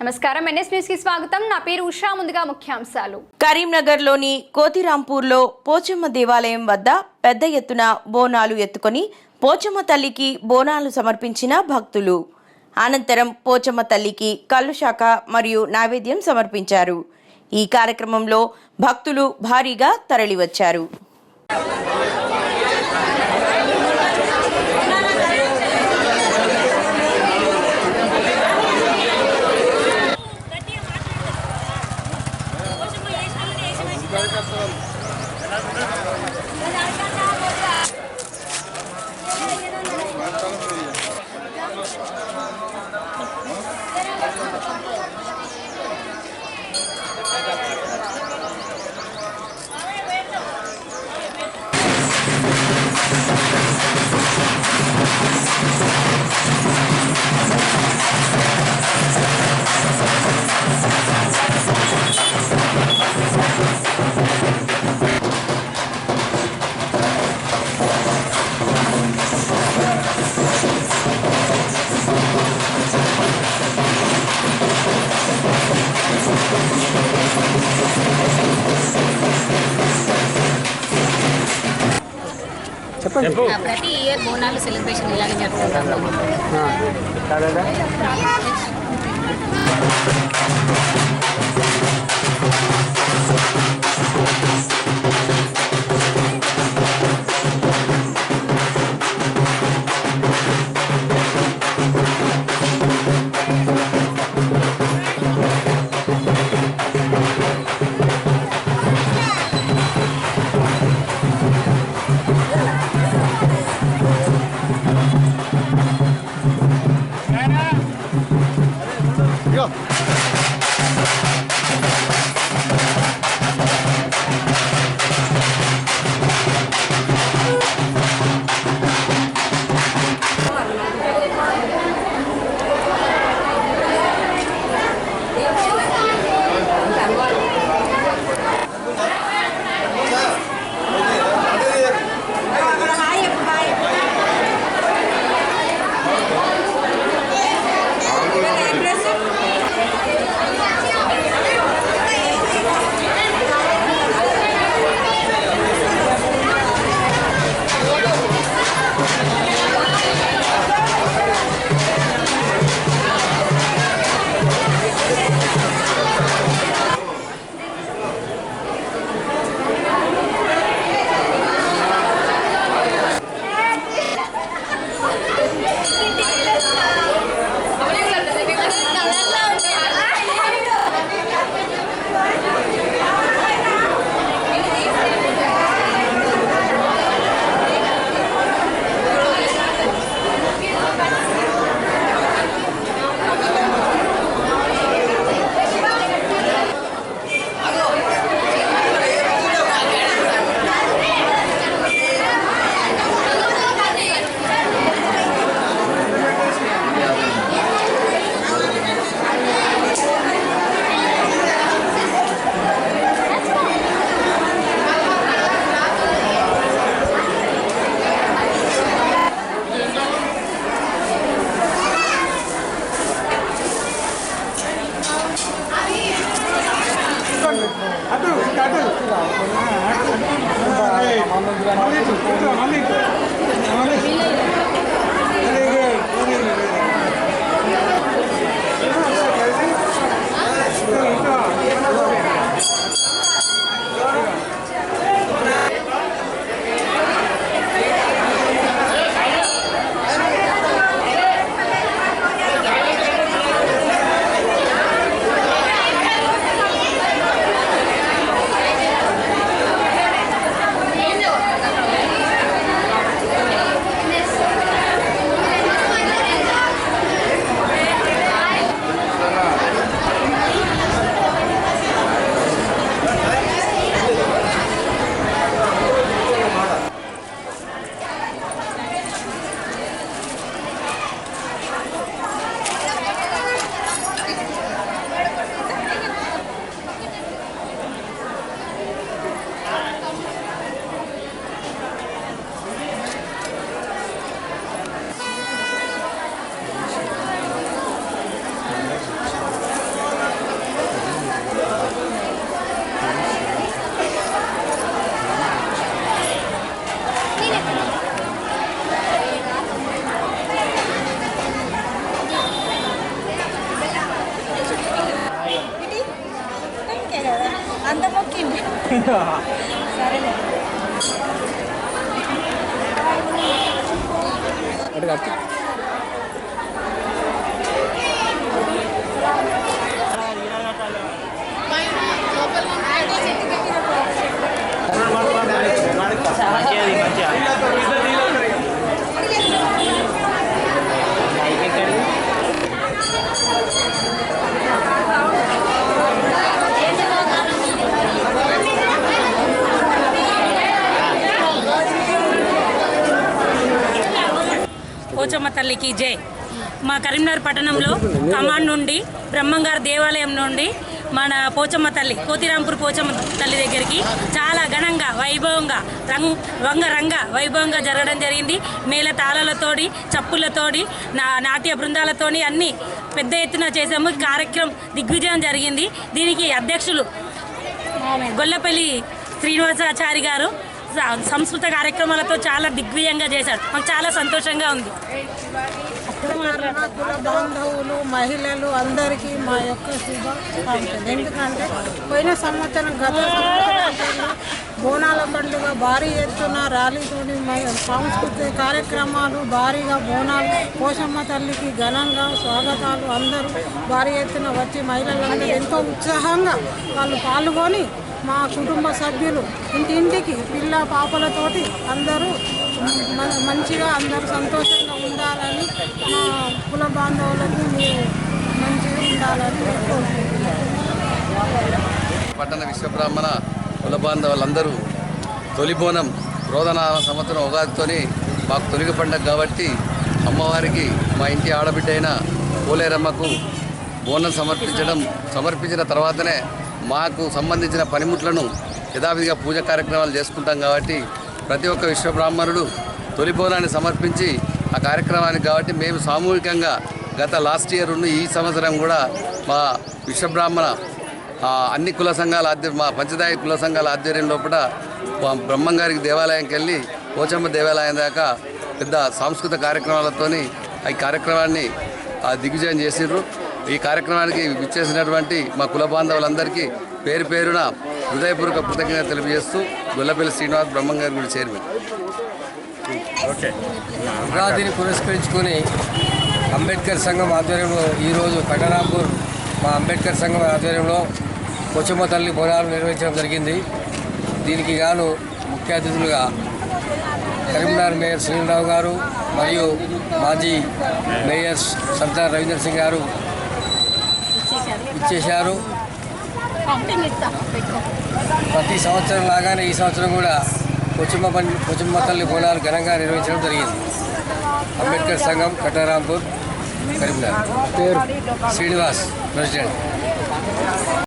నమస్కారం NS news కి స్వాగతం. నా పేరు ఉషా. ముందుగా ముఖ్యాంశాలు. కరీంనగర్లోని కోతిరాంపూర్లో పోచమ్మ దేవాలయం వద్ద పెద్ద ఎత్తున బోనాలు ఎత్తుకొని పోచమ్మ తల్లికి బోనాలు సమర్పించిన భక్తులు. అనంతరం పోచమ్మ తల్లికి కళ్ళు శాఖ మరియు నైవేద్యం సమర్పించారు. ఈ కార్యక్రమంలో భక్తులు భారీగా తరలివచ్చారు. ప్రతి ఇయర్ బోనాలు సెలబ్రేషన్ ఇలాగే జరుపుకుంటాము. పోచమ్మ తల్లికి జై. మా కరీంనగర్ పట్టణంలో కమాండ్ నుండి బ్రహ్మంగారి దేవాలయం నుండి మన పోచమ్మ తల్లి కోతిరాంపూర్ పోచమ్మ తల్లి దగ్గరికి చాలా ఘనంగా వైభవంగా రంగ వైభవంగా జరగడం జరిగింది. మేళ తాళాలతోటి చప్పులతోటి నాట్య బృందాలతోని అన్ని పెద్ద ఎత్తున చేసాము. కార్యక్రమం దిగ్విజయం జరిగింది. దీనికి అధ్యక్షులు గొల్లపల్లి శ్రీనివాసాచారి గారు సంస్కృత కార్యక్రమాలతో చాలా దిగ్విజయంగా చేశారు. మాకు చాలా సంతోషంగా ఉంది. కుల బాంధవులు మహిళలు అందరికీ మా యొక్క శుభాకాంక్షలు. ఎందుకంటే పోయిన సంవత్సరం గత సంవత్సరం బోనాల పండుగ భారీ ఎత్తున ర్యాలీతోని సాంస్కృతిక కార్యక్రమాలు భారీగా బోనాలు పోషమ్మ తల్లికి ఘనంగా స్వాగతాలు అందరూ భారీ ఎత్తున వచ్చి మహిళలందరూ ఎంతో ఉత్సాహంగా వాళ్ళు పాల్గొని మా కుటుంబ సభ్యులు ఇంటింటికి పిల్ల పాపలతోటి అందరూ మంచిగా అందరూ సంతోషంగా ఉండాలని మా కుల బాంధవులకు మీరు మంచిగా ఉండాలని కోరుకుంటున్నాను. పట్టణ విశ్వబ్రాహ్మణ కుల బాంధవులందరూ తొలి బోనం రోదన సంవత్సరం ఉగాదితోని మాకు తొలిగి పండుగ కాబట్టి అమ్మవారికి మా ఇంటి ఆడబిడ్డ అయిన పోలేరమ్మకు బోనం సమర్పించిన తర్వాతనే మాకు సంబంధించిన పనిముట్లను యథావిధిగా పూజ కార్యక్రమాలు చేసుకుంటాం కాబట్టి ప్రతి ఒక్క విశ్వబ్రాహ్మణుడు తొలి బోనాన్ని సమర్పించి ఆ కార్యక్రమానికి కాబట్టి మేము సామూహికంగా గత లాస్ట్ ఇయర్ ఈ సంవత్సరం కూడా మా విశ్వబ్రాహ్మణ అన్ని కుల సంఘాల మా పంచదాయ కుల సంఘాల ఆధ్వర్యం లోపల బ్రహ్మంగారికి దేవాలయంకి వెళ్ళి పోచమ్మ దేవాలయం దాకా పెద్ద సాంస్కృతిక కార్యక్రమాలతోని ఈ కార్యక్రమాన్ని దిగ్విజయం చేసిర్రు. ఈ కార్యక్రమానికి విచ్చేసినటువంటి మా కుల బాంధవులందరికీ పేరు పేరున హృదయపూర్వక కృతజ్ఞత తెలియజేస్తూ గొల్లపల్లి శ్రీనివాస్ బ్రహ్మంగారి గుడి చైర్మన్. ఉగాదిని పురస్కరించుకొని అంబేద్కర్ సంఘం ఆధ్వర్యంలో ఈరోజు కటరాంపూర్ మా అంబేద్కర్ సంఘం ఆధ్వర్యంలో పోచమ్మ తల్లి బోనాలు నిర్వహించడం జరిగింది. దీనికి గాను ముఖ్య అతిథులుగా కరీంనగర్ మేయర్ శ్రీనిరావు గారు మరియు మాజీ మేయర్ సర్దార్ రవీంద్ర సింగ్ గారు ఇచ్చేశారు. ప్రతి సంవత్సరం లాగానే ఈ సంవత్సరం కూడా పోచమ్మ తల్లి బోనాలు ఘనంగా నిర్వహించడం జరిగింది. అంబేద్కర్ సంఘం కటారాంపూర్ కరీంనగర్. శ్రీనివాస్ ప్రెసిడెంట్.